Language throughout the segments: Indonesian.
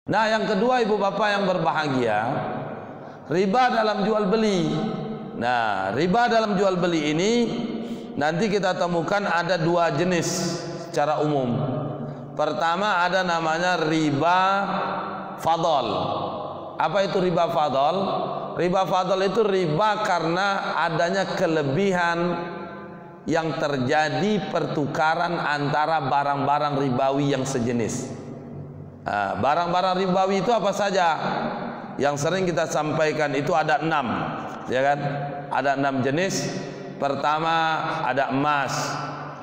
Nah, yang kedua ibu bapak yang berbahagia, riba dalam jual beli. Nah, riba dalam jual beli ini nanti kita temukan ada dua jenis secara umum. Pertama ada namanya riba fadl. Apa itu riba fadl? Riba fadl itu riba karena adanya kelebihan yang terjadi pertukaran antara barang-barang ribawi yang sejenis. Barang-barang ribawi itu apa saja? Yang sering kita sampaikan itu ada 6, ya kan? Ada 6 jenis. Pertama ada emas,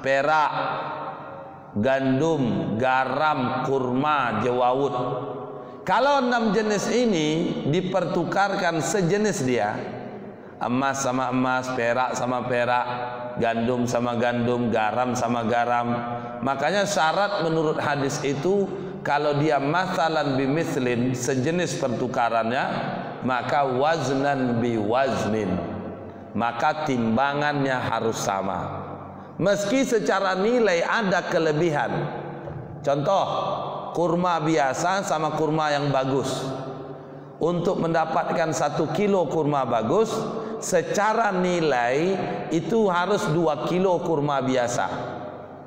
perak, gandum, garam, kurma, jawawut. Kalau 6 jenis ini dipertukarkan sejenis dia, emas sama emas, perak sama perak, gandum sama gandum, garam sama garam. Makanya syarat menurut hadis itu, kalau dia masalan bimislin, sejenis pertukarannya, maka waznan biwaznin, maka timbangannya harus sama. Meski secara nilai ada kelebihan. Contoh, kurma biasa sama kurma yang bagus. Untuk mendapatkan 1 kilo kurma bagus, secara nilai itu harus 2 kilo kurma biasa.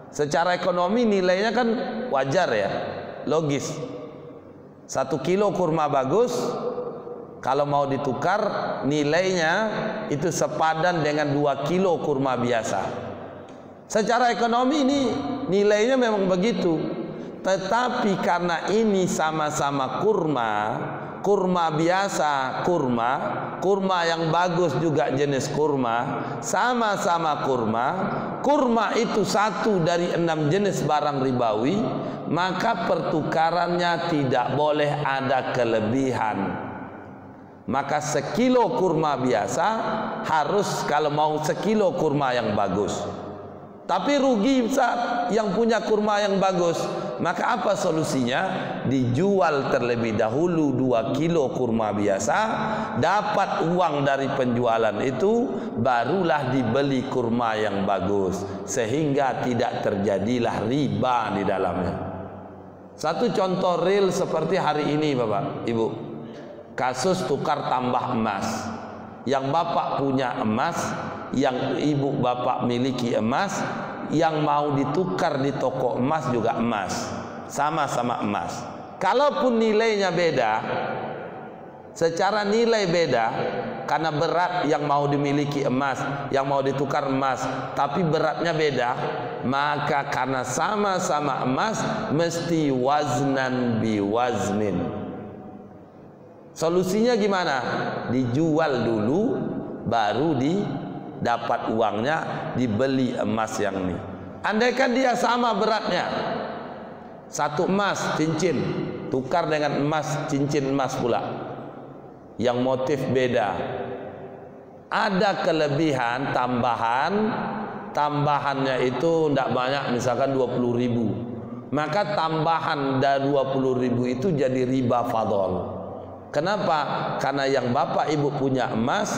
Secara ekonomi nilainya kan wajar ya, logis. 1 kilo kurma bagus, kalau mau ditukar nilainya itu sepadan dengan 2 kilo kurma biasa. Secara ekonomi ini nilainya memang begitu. Tetapi karena ini sama-sama kurma, kurma biasa, kurma yang bagus juga jenis kurma, sama-sama kurma itu satu dari 6 jenis barang ribawi, maka pertukarannya tidak boleh ada kelebihan. Maka sekilo kurma biasa harus, kalau mau sekilo kurma yang bagus. Tapi rugi Ustaz yang punya kurma yang bagus. Maka apa solusinya? Dijual terlebih dahulu 2 kilo kurma biasa, dapat uang dari penjualan itu, barulah dibeli kurma yang bagus, sehingga tidak terjadilah riba di dalamnya. Satu contoh real seperti hari ini Bapak Ibu, kasus tukar tambah emas. Yang bapak punya emas, yang ibu bapak miliki emas, yang mau ditukar di toko emas juga emas, sama-sama emas. Kalaupun nilainya beda, secara nilai beda, karena berat yang mau dimiliki emas, yang mau ditukar emas, tapi beratnya beda, maka karena sama-sama emas mesti waznan biwaznin. Solusinya gimana? Dijual dulu, baru didapat uangnya, dibeli emas yang ini. Andaikan dia sama beratnya, 1 emas cincin tukar dengan emas cincin emas pula, yang motif beda, ada kelebihan tambahannya itu tidak banyak, misalkan 20.000, maka tambahan dari 20.000 itu jadi riba fadl. Kenapa? Karena yang bapak ibu punya emas,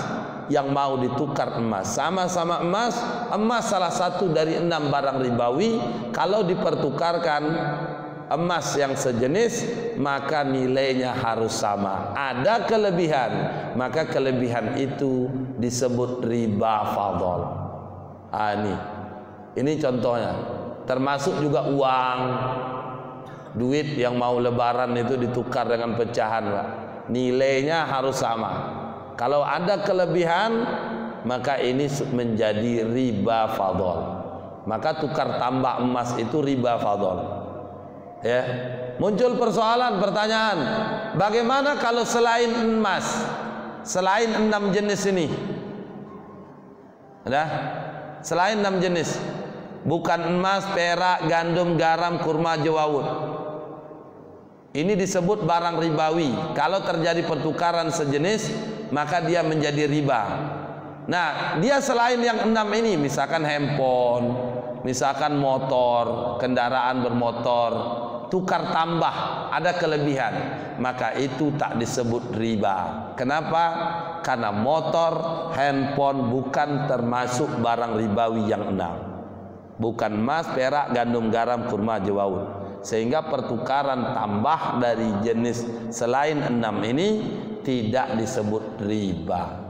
yang mau ditukar emas, sama-sama emas salah satu dari 6 barang ribawi. Kalau dipertukarkan emas yang sejenis, maka nilainya harus sama. Ada kelebihan, maka kelebihan itu disebut riba fadl. Ini contohnya. Termasuk juga uang, duit yang mau lebaran itu ditukar dengan pecahan, Pak. Nilainya harus sama. Kalau ada kelebihan, maka ini menjadi riba fadl. Maka tukar tambah emas itu riba fadl. Ya. Muncul pertanyaan, bagaimana kalau selain emas, selain 6 jenis ini? Selain 6 jenis, bukan emas, perak, gandum, garam, kurma, jawawut. Ini disebut barang ribawi. Kalau terjadi pertukaran sejenis, maka dia menjadi riba. Nah, dia selain yang 6 ini, misalkan handphone, misalkan motor, kendaraan bermotor, tukar tambah, ada kelebihan, maka itu tak disebut riba. Kenapa? Karena motor, handphone bukan termasuk barang ribawi yang 6. Bukan emas, perak, gandum, garam, kurma, jawawut. sehingga pertukaran tambah dari jenis selain 6 ini tidak disebut riba.